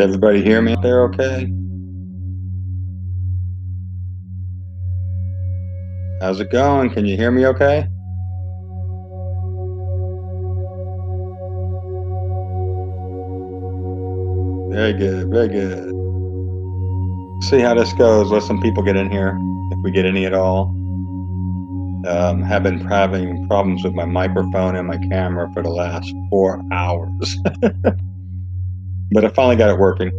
everybody hear me out there okay? How's it going? Can you hear me okay? Very good, very good. See how this goes. Let some people get in here, if we get any at all. Have been having problems with my microphone and my camera for the last 4 hours. But I finally got it working.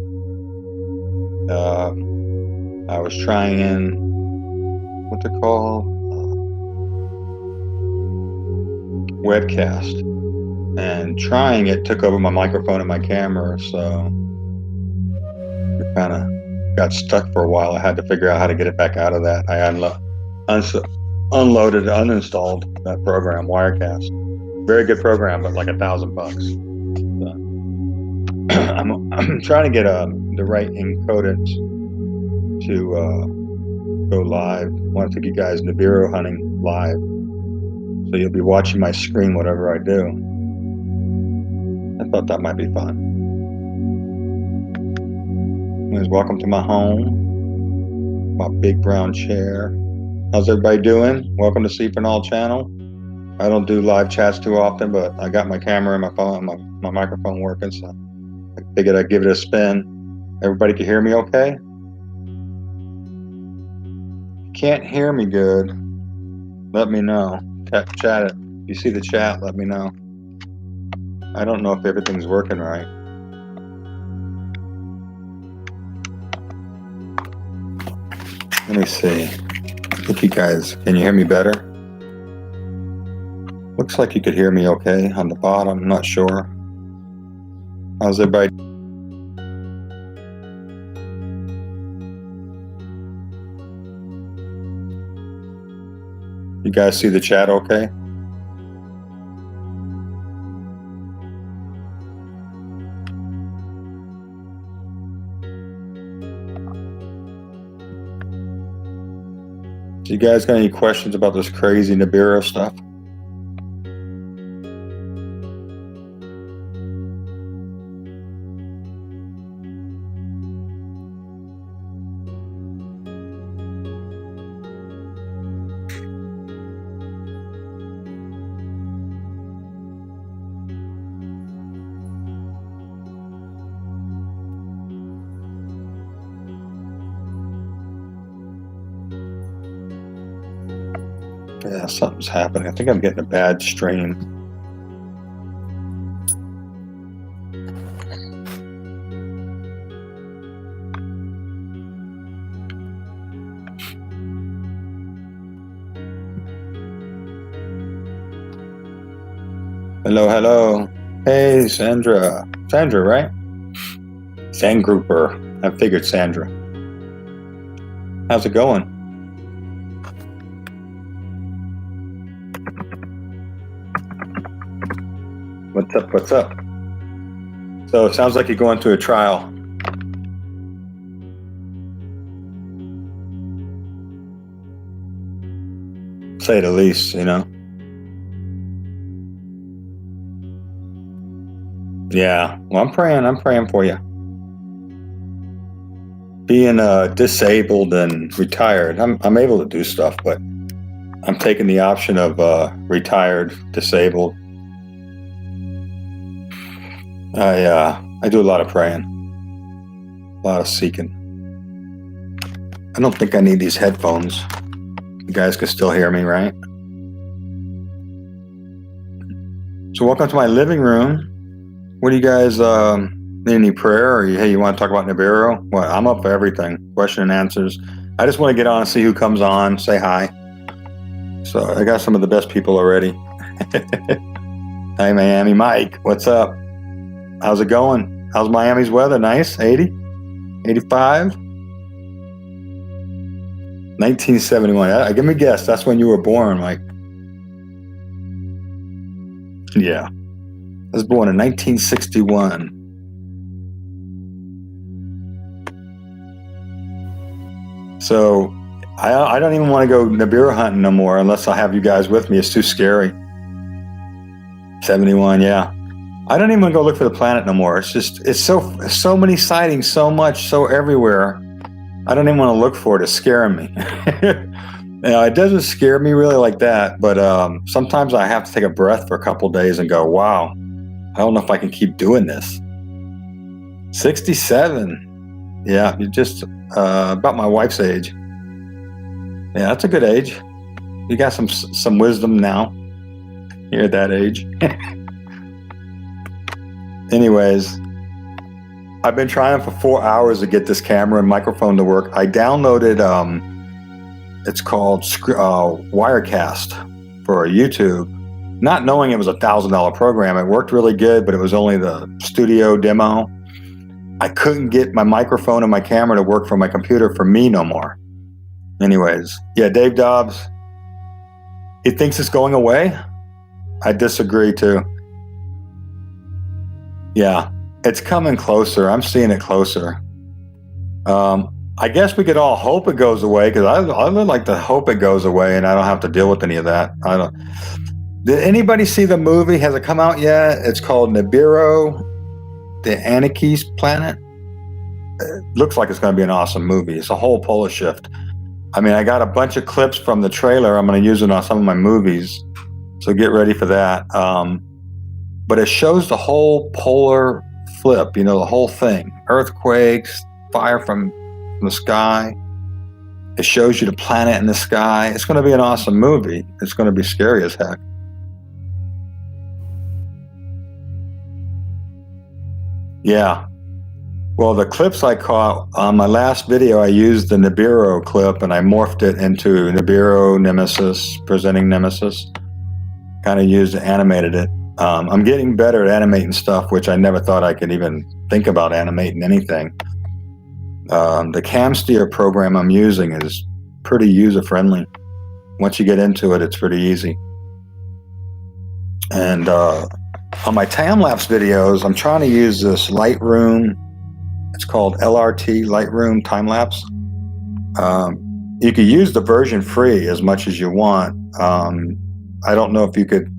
I was trying, what's it called? Webcast. And trying it took over my microphone and my camera, so it kind of got stuck for a while. I had to figure out how to get it back out of that. I unloaded, uninstalled that program, Wirecast. Very good program, but like $1,000. So, I'm trying to get the right encodance to go live. I want to take you guys NIBIRU hunting live, so you'll be watching my screen whatever I do. I thought that might be fun. Anyways, welcome to my home, my big brown chair. How's everybody doing? Welcome to Sleep and All channel. I don't do live chats too often, but I got my camera and my phone, my microphone working, so I figured I'd give it a spin. Everybody can hear me okay? If you can't hear me good, let me know. Chat it. If you see the chat, let me know. I don't know if everything's working right. Let me see. I think you guys, can you hear me better? Looks like you could hear me okay on the bottom. I'm not sure. How's everybody? You guys see the chat okay? Do you guys got any questions about this crazy NIBIRU stuff? Yeah, something's happening. I think I'm getting a bad stream. Hello, hello. Hey, Sandra. Sandra, right? Sandgrouper. I figured Sandra. How's it going? What's up? What's up? So it sounds like you're going through a trial. Say the least, you know. Yeah. Well, I'm praying for you. Being disabled and retired, I'm able to do stuff, but I'm taking the option of retired, disabled. I do a lot of praying, a lot of seeking. I don't think I need these headphones. You guys can still hear me, right? So welcome to my living room. What do you guys need any prayer, or hey, you want to talk about NIBIRU? Well, I'm up for everything, question and answers. I just want to get on and see who comes on, say hi. So I got some of the best people already. Hi, Miami. Mike, what's up? How's it going? How's Miami's weather? Nice? 80? 85? 1971. Give me a guess. That's when you were born, Mike. Yeah. I was born in 1961. So I don't even want to go NIBIRU hunting no more unless I have you guys with me. It's too scary. 71, yeah. I don't even go look for the planet no more. It's so many sightings, so much, so everywhere. I don't even want to look for it. It's scaring me. It doesn't scare me really like that, but sometimes I have to take a breath for a couple of days and go, wow, I don't know if I can keep doing this. 67. Yeah, you're just about my wife's age. Yeah, that's a good age. You got some wisdom now. You're at that age. Anyways, I've been trying for 4 hours to get this camera and microphone to work. I downloaded, it's called Wirecast for YouTube, not knowing it was a $1,000 program. It worked really good, but it was only the studio demo. I couldn't get my microphone and my camera to work for my computer for me no more. Anyways, yeah, Dave Dobbs, he thinks it's going away. I disagree too. Yeah, it's coming closer. I'm seeing it closer. I guess we could all hope it goes away, because I would like to hope it goes away and I don't have to deal with any of that. Did anybody see the movie? Has it come out yet? It's called NIBIRU, the Aniki's Planet. It looks like it's going to be an awesome movie. It's a whole polar shift. I mean, I got a bunch of clips from the trailer. I'm going to use it on some of my movies, so get ready for that. But it shows the whole polar flip, the whole thing. Earthquakes, fire from the sky. It shows you the planet in the sky. It's going to be an awesome movie. It's going to be scary as heck. Yeah. Well, the clips I caught on my last video, I used the NIBIRU clip and I morphed it into NIBIRU Nemesis, presenting Nemesis. Kind of used it, animated it. I'm getting better at animating stuff, which I never thought I could even think about animating anything. The Camsteer program I'm using is pretty user-friendly. Once you get into it, it's pretty easy. And on my time-lapse videos, I'm trying to use this Lightroom. It's called LRT, Lightroom time-lapse. You could use the version free as much as you want. I don't know if you could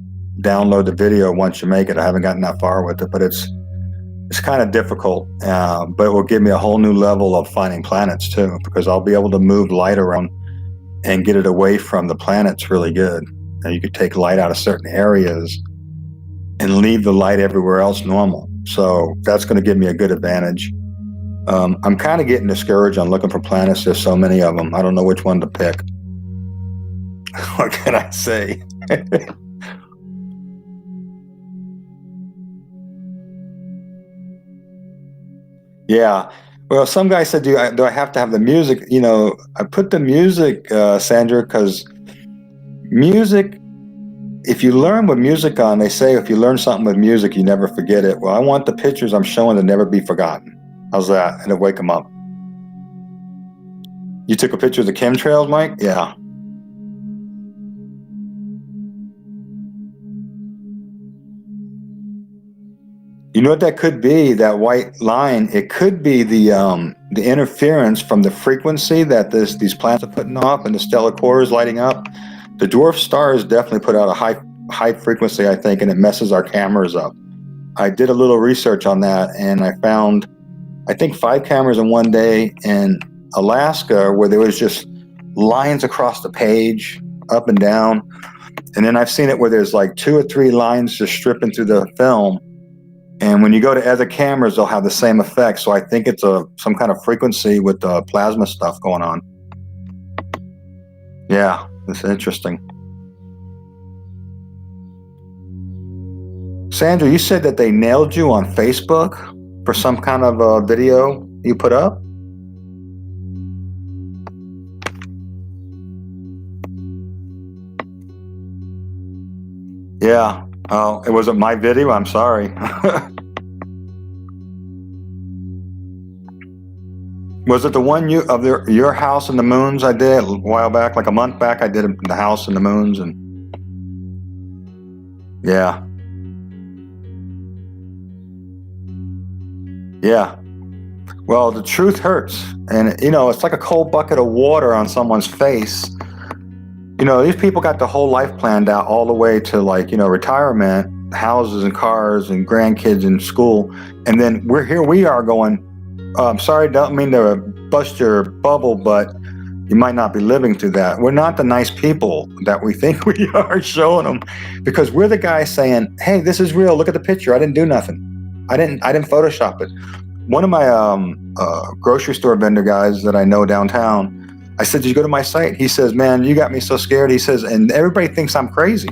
download the video once you make it. I haven't gotten that far with it, but it's kind of difficult, but it will give me a whole new level of finding planets too, because I'll be able to move light around and get it away from the planets really good. And you could take light out of certain areas and leave the light everywhere else normal. So that's going to give me a good advantage. I'm kind of getting discouraged on looking for planets. There's so many of them. I don't know which one to pick. What can I say? Yeah. Well, some guy said, do I have to have the music? I put the music, Sandra, because music, if you learn with music on, they say if you learn something with music, you never forget it. Well, I want the pictures I'm showing to never be forgotten. How's that? And it'll wake them up. You took a picture of the chemtrails, Mike? Yeah. You know what that could be, that white line? It could be the interference from the frequency that these planets are putting off and the stellar core is lighting up. The dwarf stars definitely put out a high frequency, I think, and it messes our cameras up. I did a little research on that, and I found, I think, 5 cameras in one day in Alaska where there was just lines across the page, up and down. And then I've seen it where there's like 2 or 3 lines just stripping through the film. And when you go to other cameras, they'll have the same effect. So I think it's some kind of frequency with the plasma stuff going on. Yeah, it's interesting. Sandra, you said that they nailed you on Facebook for some kind of video you put up? Yeah. Oh, it wasn't my video. I'm sorry. Was it the one of your house and the moons I did a while back, like a month back? I did the house and the moons, and yeah, yeah. Well, the truth hurts, and it's like a cold bucket of water on someone's face. These people got the whole life planned out all the way to retirement, houses and cars and grandkids in school, and then we are going, I'm sorry, don't mean to bust your bubble, but you might not be living through that. We're not the nice people that we think we are, showing them, because we're the guy saying, hey, this is real. Look at the picture. I didn't do nothing. I didn't Photoshop it. One of my grocery store vendor guys that I know downtown, I said, did you go to my site? He says, man, you got me so scared. He says, and everybody thinks I'm crazy.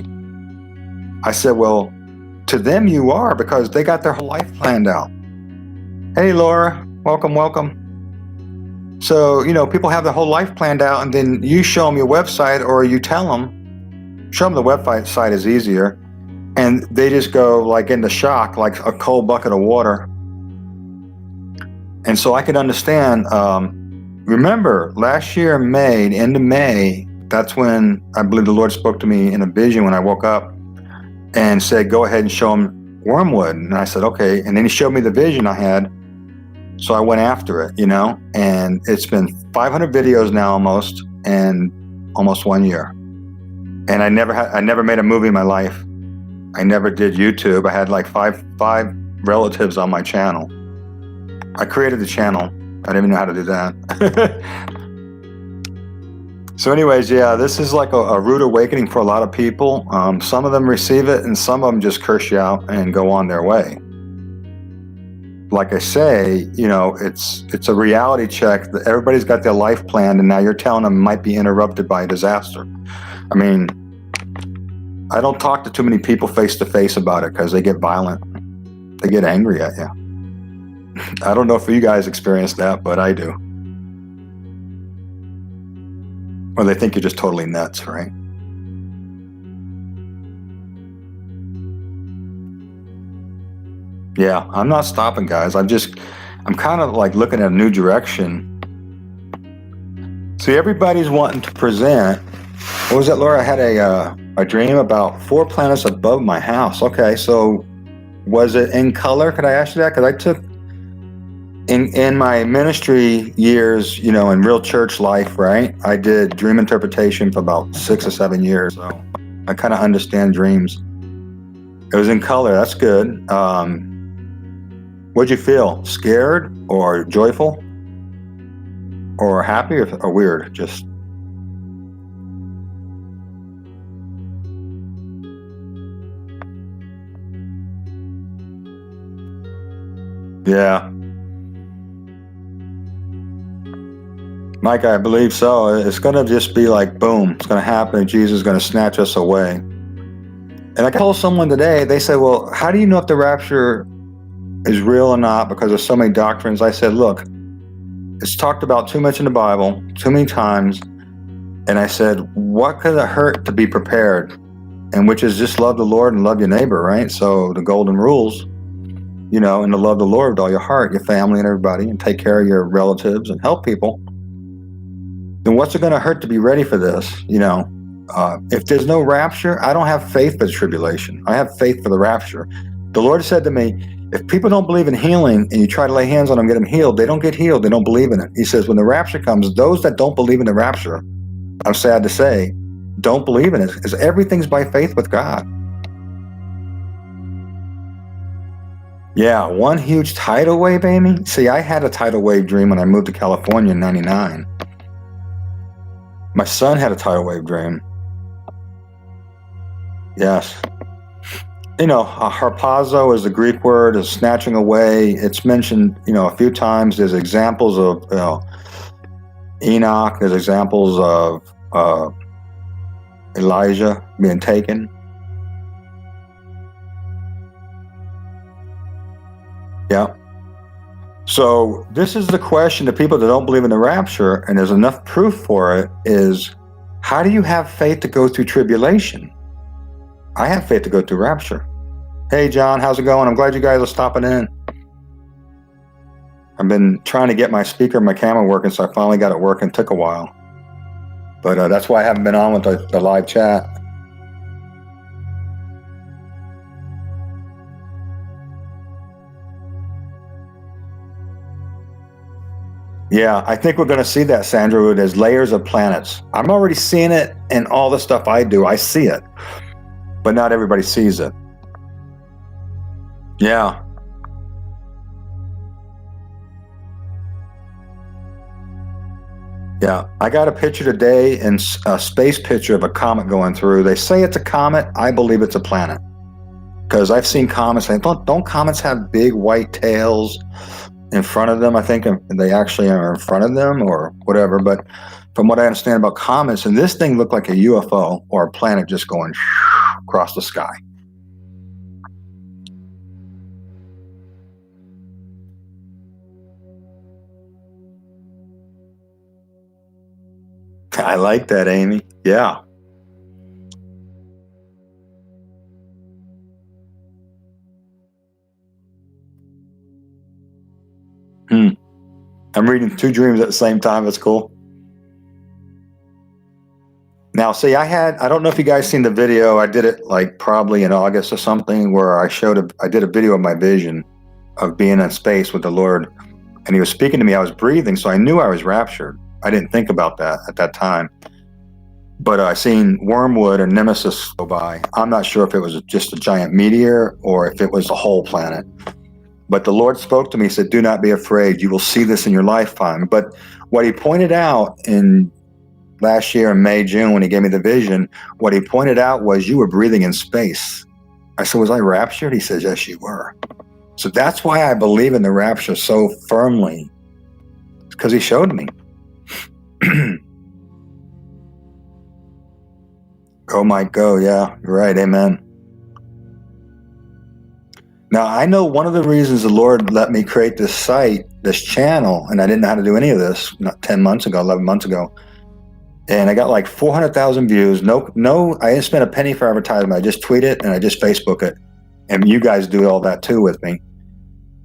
I said, well, to them you are, because they got their whole life planned out. Hey, Laura, welcome. So, people have their whole life planned out, and then you show them your website, or you tell them, show them the website is easier, and they just go like into shock, like a cold bucket of water. And so I could understand, remember last year, end of May, that's when I believe the Lord spoke to me in a vision when I woke up and said, go ahead and show them Wormwood. And I said, okay. And then he showed me the vision I had. So I went after it, and it's been 500 videos now almost, and almost 1 year. And I never made a movie in my life. I never did YouTube. I had like five relatives on my channel. I created the channel. I didn't even know how to do that. So anyways, yeah, this is like a rude awakening for a lot of people. Some of them receive it, and some of them just curse you out and go on their way. Like I say, it's a reality check that everybody's got their life planned, and now you're telling them it might be interrupted by a disaster. I mean, I don't talk to too many people face to face about it because they get violent. They get angry at you. I don't know if you guys experience that, but I do. Or they think you're just totally nuts, right? Yeah, I'm not stopping, guys. I'm kind of like looking at a new direction. See, everybody's wanting to present. What was that, Laura? I had a dream about 4 planets above my house. Okay, so was it in color? Could I ask you that? Because I took in my ministry years, in real church life, right? I did dream interpretation for about 6 or 7 years, so I kind of understand dreams. It was in color. That's good. What'd you feel? Scared or joyful? Or happy or weird? Just. Yeah. Mike, I believe so. It's going to just be like, boom, it's going to happen, and Jesus is going to snatch us away. And I told someone today, they said, well, how do you know if the rapture is real or not? Because there's so many doctrines. I said, look, it's talked about too much in the Bible, too many times. And I said, what could it hurt to be prepared? And which is just love the Lord and love your neighbor, right? So the golden rules, and to love the Lord with all your heart, your family and everybody, and take care of your relatives and help people. Then what's it going to hurt to be ready for this? If there's no rapture, I don't have faith for the tribulation. I have faith for the rapture. The Lord said to me, if people don't believe in healing and you try to lay hands on them, get them healed, they don't get healed. They don't believe in it. He says, when the rapture comes, those that don't believe in the rapture, I'm sad to say, don't believe in it, because everything's by faith with God. Yeah, one huge tidal wave, Amy. See, I had a tidal wave dream when I moved to California in 99. My son had a tidal wave dream. Yes. Harpazo is the Greek word, is snatching away. It's mentioned, a few times. There's examples of, Enoch. There's examples of Elijah being taken. Yeah. So this is the question to people that don't believe in the rapture, and there's enough proof for it, is how do you have faith to go through tribulation? I have faith to go through rapture. Hey, John, how's it going? I'm glad you guys are stopping in. I've been trying to get my speaker and my camera working, so I finally got it working. Took a while. But that's why I haven't been on with the live chat. Yeah, I think we're going to see that, Sandra. There's layers of planets. I'm already seeing it in all the stuff I do. I see it, but not everybody sees it. Yeah. Yeah. I got a picture today, and a space picture of a comet going through. They say it's a comet. I believe it's a planet, because I've seen comets. Don't comets have big white tails in front of them? I think they actually are in front of them or whatever. But from what I understand about comets, and this thing looked like a UFO or a planet just going across the sky. I like that, Amy. Yeah. I'm reading two dreams at the same time. It's cool. Now, see, I don't know if you guys seen the video. I did it like probably in August or something, where I did a video of my vision of being in space with the Lord, and he was speaking to me. I was breathing, so I knew I was raptured. I didn't think about that at that time. But I seen Wormwood and Nemesis go by. I'm not sure if it was just a giant meteor or if it was a whole planet. But the Lord spoke to me, he said, do not be afraid. You will see this in your lifetime. But what he pointed out in last year in May, June, when he gave me the vision, what he pointed out was you were breathing in space. I said, was I raptured? He says, yes, you were. So that's why I believe in the rapture so firmly, because he showed me. Go, Mike, go. Yeah, you're right. Amen. Now, I know one of the reasons the Lord let me create this site, this channel, and I didn't know how to do any of this not 10 months ago, 11 months ago. And I got like 400,000 views. No, I didn't spend a penny for advertisement. I just tweet it and I just Facebook it. And you guys do all that too with me.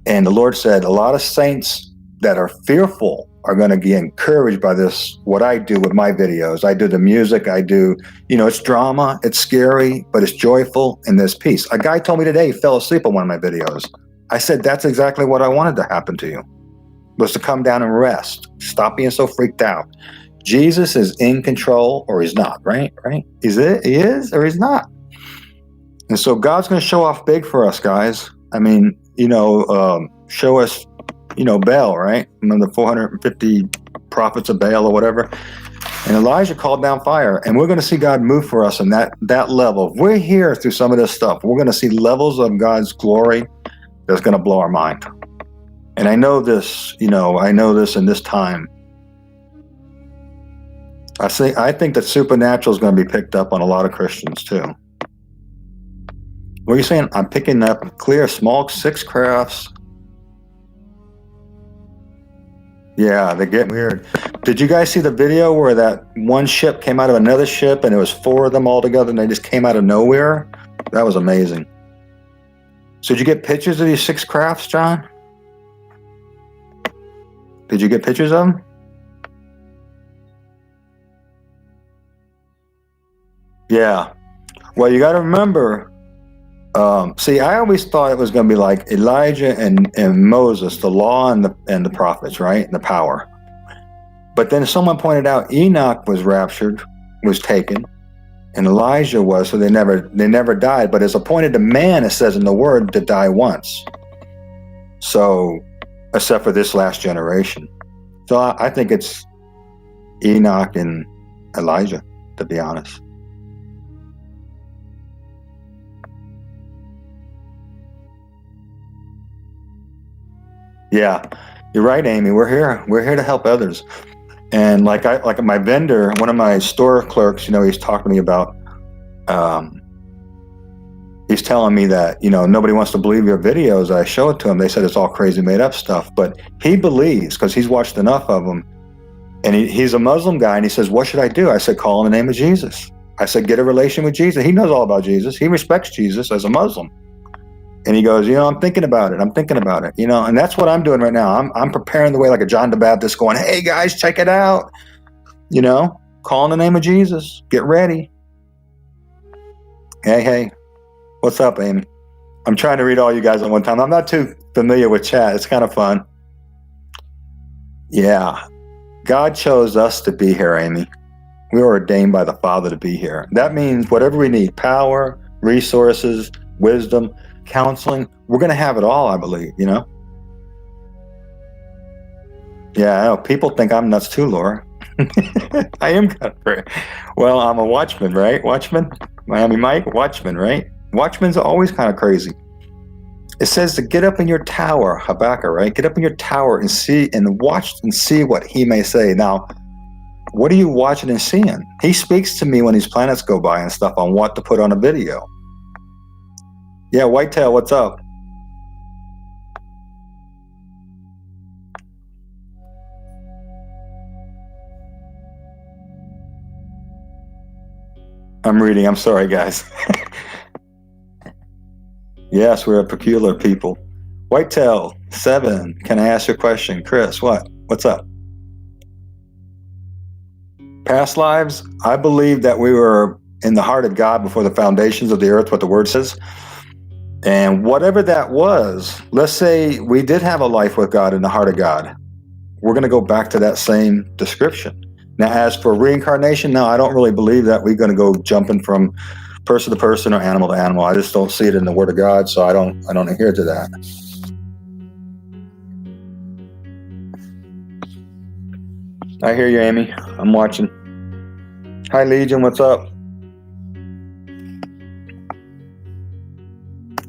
And the Lord said, a lot of saints that are fearful are going to be encouraged by this, what I do with my videos. I do the music. I do, it's drama. It's scary, but it's joyful and there's peace. A guy told me today he fell asleep on one of my videos. I said, that's exactly what I wanted to happen to you, was to come down and rest. Stop being so freaked out. Jesus is in control or he's not, right? Right? He is or he's not. And so God's going to show off big for us, guys. I mean, show us, Baal, right? The 450 prophets of Baal or whatever. And Elijah called down fire. And we're going to see God move for us in that level. If we're here through some of this stuff, we're going to see levels of God's glory that's going to blow our mind. And I know this, in this time. I think that supernatural is going to be picked up on a lot of Christians too. What are you saying? I'm picking up clear, small 6 crafts. Yeah, they get weird. Did you guys see the video where that one ship came out of another ship and it was 4 of them all together and they just came out of nowhere? That was amazing. So did you get pictures of these 6 crafts, John? Did you get pictures of them? Yeah. Well, you got to remember, see, I always thought it was going to be like Elijah and Moses, the law and the prophets, right? And the power. But then someone pointed out Enoch was raptured, was taken, and Elijah was, so they never died. But it's appointed to man, it says in the word, to die once. So, except for this last generation. So I think it's Enoch and Elijah, to be honest. Yeah, you're right, Amy. We're here. We're here to help others. And like my vendor, one of my store clerks, he's talking to me about, he's telling me that, nobody wants to believe your videos. I show it to him. They said it's all crazy made up stuff, but he believes because he's watched enough of them. And he's a Muslim guy. And he says, what should I do? I said, call in the name of Jesus. I said, get a relation with Jesus. He knows all about Jesus. He respects Jesus as a Muslim. And he goes, I'm thinking about it. And that's what I'm doing right now. I'm preparing the way like a John the Baptist going, hey guys, check it out. Call in the name of Jesus. Get ready. Hey. What's up, Amy? I'm trying to read all you guys at one time. I'm not too familiar with chat. It's kind of fun. Yeah. God chose us to be here, Amy. We were ordained by the Father to be here. That means whatever we need, power, resources, wisdom, counseling. We're going to have it all, I believe, you know? Yeah, I know. People think I'm nuts too, Laura. I am kind of crazy. Well, I'm a watchman, right? Watchman? Miami Mike, watchman, right? Watchmen's always kind of crazy. It says to get up in your tower, Habakkuk, right? Get up in your tower and see and watch and see what he may say. Now, what are you watching and seeing? He speaks to me when these planets go by and stuff on what to put on a video. Yeah, Whitetail, what's up? I'm reading. I'm sorry, guys. Yes, we're a peculiar people. Whitetail 7. Can I ask you a question? Chris, what? What's up? Past lives, I believe that we were in the heart of God before the foundations of the earth, what the word says. And whatever that was, let's say we did have a life with God in the heart of God. We're going to go back to that same description. Now, as for reincarnation, no, I don't really believe that we're going to go jumping from person to person or animal to animal. I just don't see it in the Word of God, so I don't adhere to that. I hear you, Amy. I'm watching. Hi, Legion. What's up?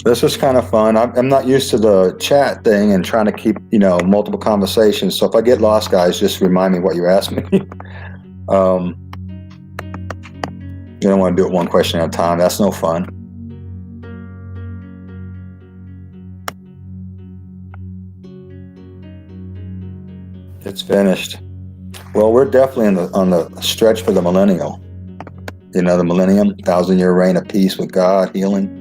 This was kind of fun. I'm not used to the chat thing and trying to keep, multiple conversations. So if I get lost, guys, just remind me what you asked me. You don't want to do it one question at a time. That's no fun. It's finished. Well, we're definitely on the stretch for the millennial. The millennium, 1,000-year reign of peace with God, healing.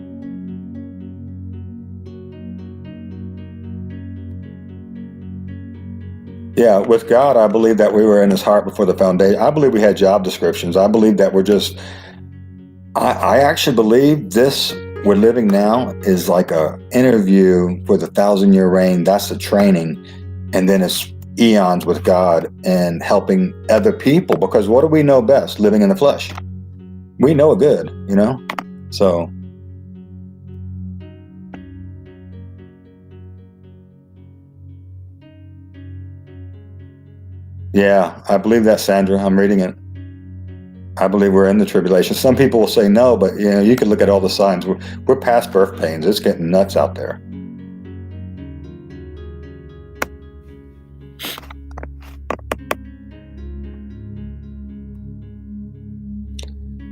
Yeah, with God, I believe that we were in his heart before the foundation. I believe we had job descriptions. I believe that we're just, I actually believe this we're living now is like a interview for the 1,000-year reign. That's the training. And then it's eons with God and helping other people, because what do we know best? Living in the flesh. We know it good, so. Yeah, I believe that, Sandra. I'm reading it. I believe we're in the tribulation. Some people will say no, but you can look at all the signs. We're past birth pains. It's getting nuts out there.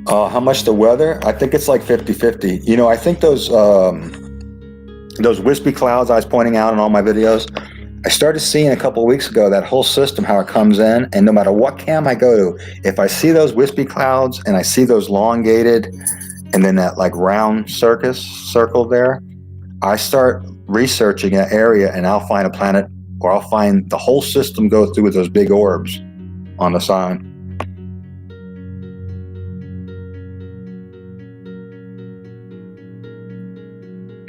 How much the weather? I think it's like 50-50. I think those wispy clouds I was pointing out in all my videos, I started seeing a couple of weeks ago that whole system, how it comes in, and no matter what cam I go to, if I see those wispy clouds and I see those elongated and then that like round circle there, I start researching that area and I'll find a planet, or I'll find the whole system go through with those big orbs on the sign.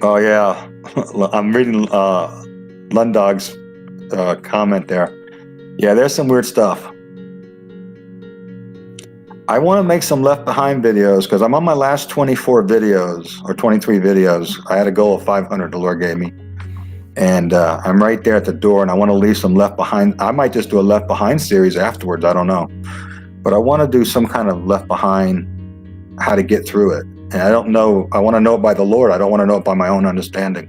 Oh yeah, I'm reading Lundog's comment there. Yeah, there's some weird stuff. I want to make some Left Behind videos because I'm on my last 24 videos or 23 videos. I had a goal of 500 the Lord gave me. And I'm right there at the door, and I want to leave some Left Behind. I might just do a Left Behind series afterwards. I don't know. But I want to do some kind of Left Behind, how to get through it. And I don't know. I want to know it by the Lord. I don't want to know it by my own understanding.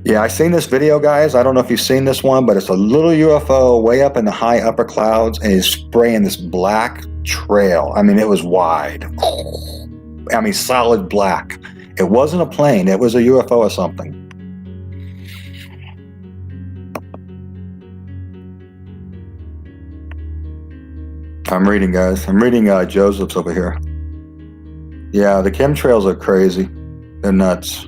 Yeah, I seen this video, guys. I don't know if you've seen this one, but it's a little UFO way up in the high upper clouds, and it's spraying this black trail. I mean, it was wide. I mean, solid black. It wasn't a plane. It was a UFO or something. I'm reading, guys. I'm reading Joseph's over here. Yeah, the chemtrails are crazy. They're nuts.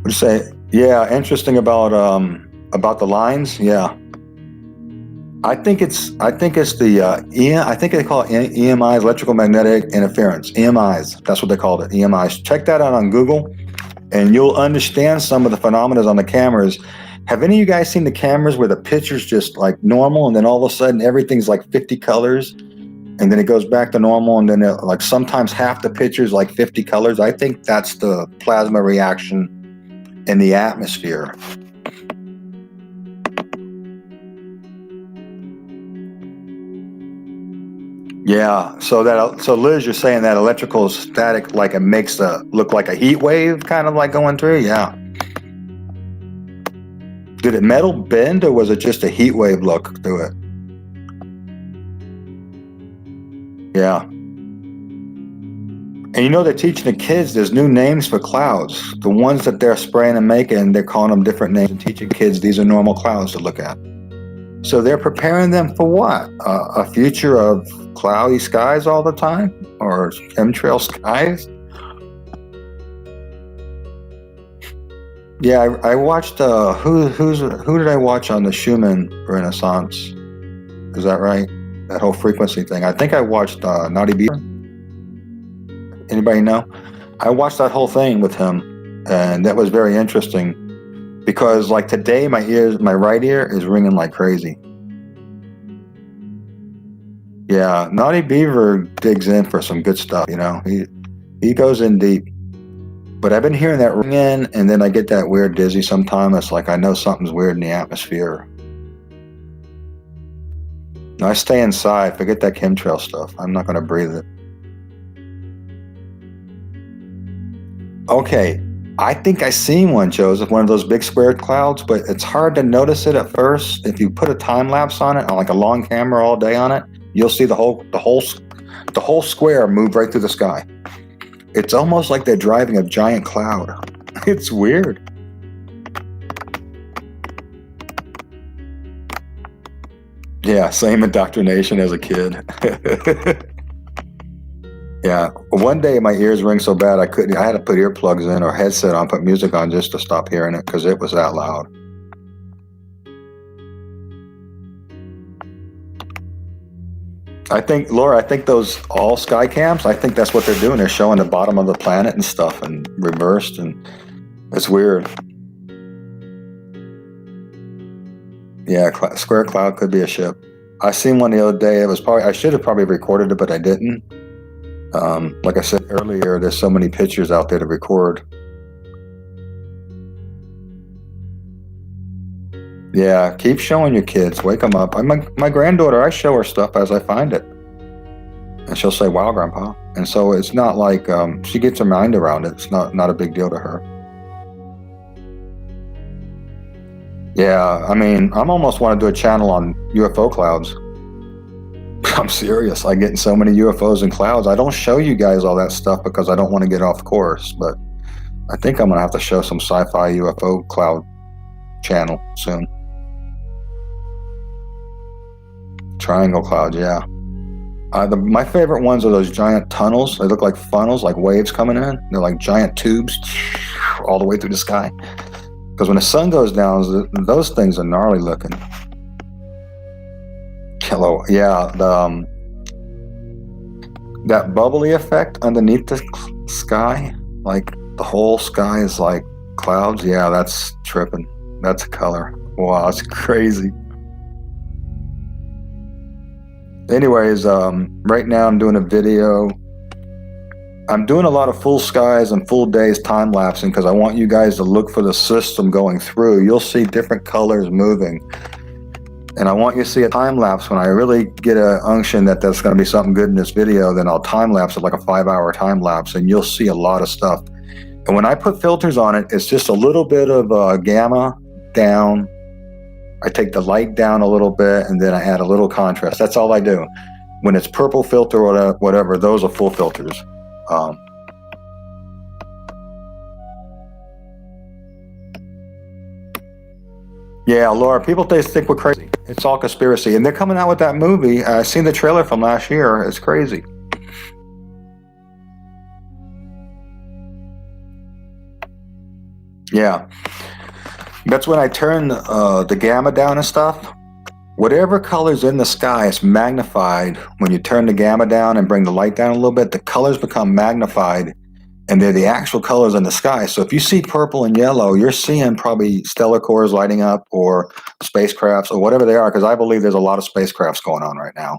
What do you say? Yeah, interesting about the lines. Yeah, I think it's the I think they call it EMIs, electromagnetic interference. EMIs. That's what they called it. EMIs. Check that out on Google, and you'll understand some of the phenomena on the cameras. Have any of you guys seen the cameras where the picture's just like normal and then all of a sudden everything's like 50 colors and then it goes back to normal and then like sometimes half the picture's like 50 colors? I think that's the plasma reaction in the atmosphere. Yeah, so Liz, you're saying that electrical static, like it makes the look like a heat wave kind of like going through? Yeah. Did it metal bend or was it just a heat wave look through it? Yeah. And you know, they're teaching the kids there's new names for clouds. The ones that they're spraying and making, they're calling them different names and teaching kids these are normal clouds to look at. So they're preparing them for what? A future of cloudy skies all the time? Or chemtrail skies? Yeah, I watched, who did I watch on the Schumann Renaissance? Is that right? That whole frequency thing. I think I watched NIBIRU. Anybody know? I watched that whole thing with him, and that was very interesting because like today my right ear is ringing like crazy. Yeah, Naughty Beaver digs in for some good stuff, you know. He goes in deep. But I've been hearing that ringing, and then I get that weird dizzy sometimes. It's like I know something's weird in the atmosphere. I stay inside. Forget that chemtrail stuff. I'm not going to breathe it. Okay, I think I seen one, Joseph, one of those big square clouds, but it's hard to notice it at first. If you put a time lapse on it, on like a long camera all day on it, you'll see the whole square move right through the sky. It's almost like they're driving a giant cloud. It's weird. Yeah, same indoctrination as a kid. Yeah, one day my ears ring so bad I had to put earplugs in or headset on, put music on just to stop hearing it because it was that loud. I think, Laura, those all sky cams, I think that's what they're doing. They're showing the bottom of the planet and stuff and reversed, and it's weird. Yeah, square cloud could be a ship. I seen one the other day. It was I should have probably recorded it, but I didn't. Like I said earlier, there's so many pictures out there to record. Yeah, keep showing your kids. Wake them up. My granddaughter, I show her stuff as I find it. And she'll say, wow, Grandpa. And so it's not like she gets her mind around it. It's not a big deal to her. Yeah, I mean, I'm almost want to do a channel on UFO clouds. I'm serious. I get in so many UFOs and clouds. I don't show you guys all that stuff because I don't want to get off course. But I think I'm going to have to show some sci-fi UFO cloud channel soon. Triangle clouds, yeah. My favorite ones are those giant tunnels. They look like funnels, like waves coming in. They're like giant tubes all the way through the sky. Because when the sun goes down, those things are gnarly looking. Hello, yeah. That bubbly effect underneath the sky, like the whole sky is like clouds. Yeah, that's tripping. That's a color. Wow, it's crazy. Anyways, right now I'm doing a video. I'm doing a lot of full skies and full days time lapsing because I want you guys to look for the system going through. You'll see different colors moving. And I want you to see a time lapse. When I really get an unction that there's going to be something good in this video, then I'll time lapse it like a 5-hour time lapse, and you'll see a lot of stuff. And when I put filters on it, it's just a little bit of gamma down. I take the light down a little bit, and then I add a little contrast. That's all I do. When it's purple filter or whatever, those are full filters. Yeah, Laura, people think we're crazy. It's all conspiracy. And they're coming out with that movie. I seen the trailer from last year. It's crazy. Yeah. That's when I turn the gamma down and stuff. Whatever color's in the sky is magnified. When you turn the gamma down and bring the light down a little bit, the colors become magnified and they're the actual colors in the sky. So if you see purple and yellow, you're seeing probably stellar cores lighting up or spacecrafts or whatever they are, because I believe there's a lot of spacecrafts going on right now.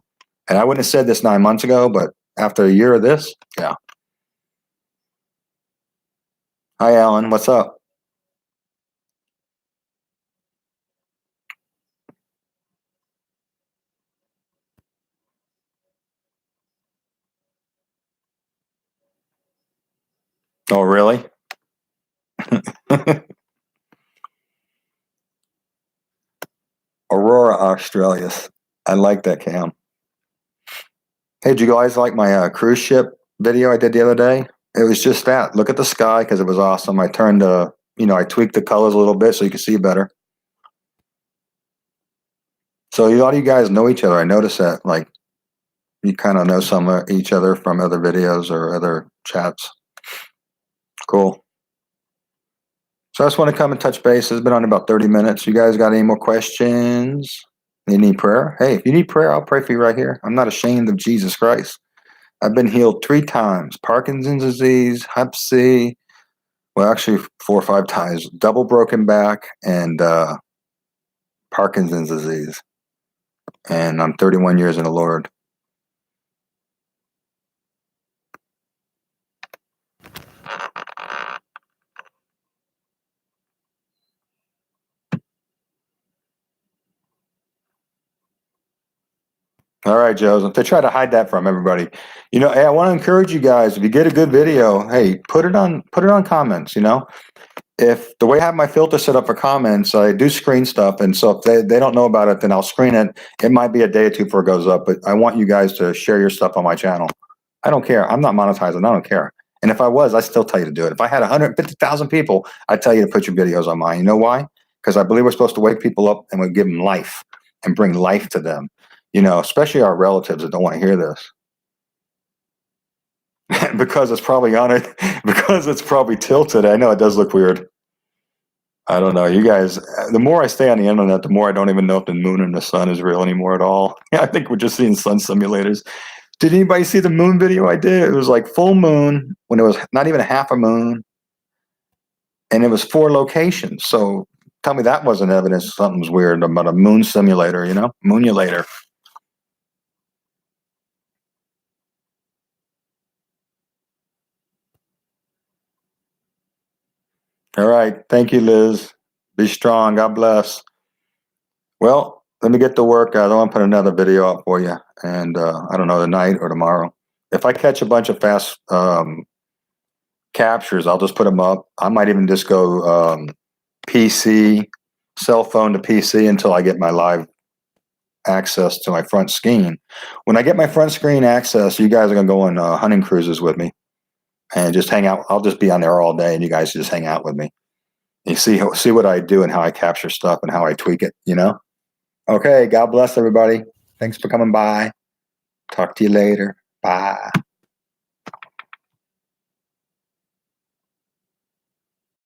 And I wouldn't have said this 9 months ago, but after a year of this, yeah. Hi, Alan. What's up? Oh, really? Aurora Australis. I like that, Cam. Hey, did you guys like my cruise ship video I did the other day? It was just that. Look at the sky because it was awesome. I turned I tweaked the colors a little bit so you can see better. So a lot of you guys know each other. I noticed that, like, you kind of know some of each other from other videos or other chats. Cool. So I just want to come and touch base. It's been on about 30 minutes. You guys got any more questions? You need prayer? Hey, if you need prayer, I'll pray for you right here. I'm not ashamed of Jesus Christ. I've been healed 3 times. Parkinson's disease, Hep C, well, actually 4 or 5 times. Double broken back and Parkinson's disease. And I'm 31 years in the Lord. All right, Joseph. They try to hide that from everybody. Hey, I want to encourage you guys. If you get a good video, hey, put it on comments. If the way I have my filter set up for comments, I do screen stuff, and so if they don't know about it, then I'll screen it. It might be a day or 2 before it goes up, but I want you guys to share your stuff on my channel. I don't care. I'm not monetizing. I don't care. And if I was, I'd still tell you to do it. If I had 150,000 people, I'd tell you to put your videos on mine. You know why? Because I believe we're supposed to wake people up and we give them life and bring life to them. Especially our relatives that don't want to hear this. Because it's probably on it, because it's probably tilted. I know it does look weird. I don't know. You guys, the more I stay on the internet, the more I don't even know if the moon and the sun is real anymore at all. I think we're just seeing sun simulators. Did anybody see the moon video I did? It was like full moon when it was not even half a moon. And it was 4 locations. So tell me that wasn't evidence something's weird about a moon simulator, moonulator. All right. Thank you, Liz. Be strong. God bless. Well, let me get to work. I don't want to put another video up for you. And I don't know, tonight or tomorrow. If I catch a bunch of fast captures, I'll just put them up. I might even just go PC, cell phone to PC until I get my live access to my front screen. When I get my front screen access, you guys are going to go on hunting cruises with me and just hang out. I'll just be on there all day and you guys just hang out with me. You see what I do and how I capture stuff and how I tweak it, Okay, God bless everybody. Thanks for coming by. Talk to you later. Bye.